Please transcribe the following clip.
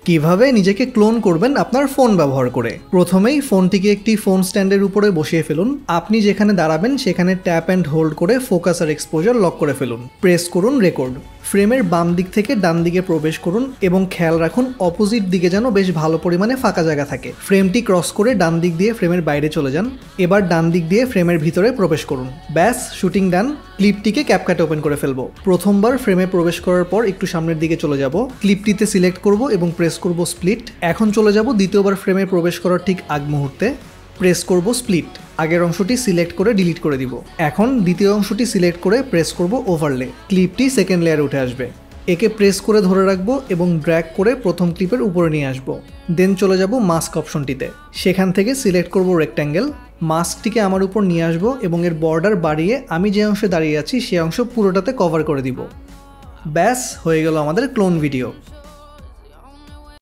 কিভাবে নিজেকে ক্লোন করবেন আপনার ফোন ব্যবহার করে। প্রথমেই ফোনটিকে একটি ফোন স্ট্যান্ডের উপরে বসিয়ে ফেলুন। আপনি যেখানে দাঁড়াবেন সেখানে ট্যাপ অ্যান্ড হোল্ড করে ফোকাস আর এক্সপোজার লক করে ফেলুন। প্রেস করুন রেকর্ড। ফ্রেমের বাম দিক থেকে ডান দিকে প্রবেশ করুন এবং খেয়াল রাখুন অপোজিট দিকে যেন বেশ ভালো পরিমাণে ফাঁকা জায়গা থাকে। ফ্রেমটি ক্রস করে ডান দিক দিয়ে ফ্রেমের বাইরে চলে যান। এবার ডান দিক দিয়ে ফ্রেমের ভিতরে প্রবেশ করুন। ব্যাস, শুটিং ডান। ক্লিপটিকে ক্যাপকাটে ওপেন করে ফেলবো। প্রথমবার ফ্রেমে প্রবেশ করার পর একটু সামনের দিকে চলে যাব। ক্লিপটিতে সিলেক্ট করব এবং প্রেস করব স্প্লিট। এখন চলে যাব দ্বিতীয়বার ফ্রেমে প্রবেশ করার ঠিক আগ মুহূর্তে। প্রেস করব স্প্লিট। আগের অংশটি সিলেক্ট করে ডিলিট করে দিব। এখন দ্বিতীয় অংশটি সিলেক্ট করে প্রেস করব ওভারলে। ক্লিপটি সেকেন্ড লেয়ারে উঠে আসবে। একে প্রেস করে ধরে রাখবো এবং ড্র্যাগ করে প্রথম ক্লিপের উপরে নিয়ে আসবো। দেন চলে যাব মাস্ক অপশনটিতে। সেখান থেকে সিলেক্ট করব রেক্ট্যাঙ্গেল। মাস্কটিকে আমার উপর নিয়ে আসবো এবং এর বর্ডার বাড়িয়ে আমি যে অংশে দাঁড়িয়ে আছি সে অংশ পুরোটাতে কভার করে দিব। ব্যাস, হয়ে গেল আমাদের ক্লোন ভিডিও।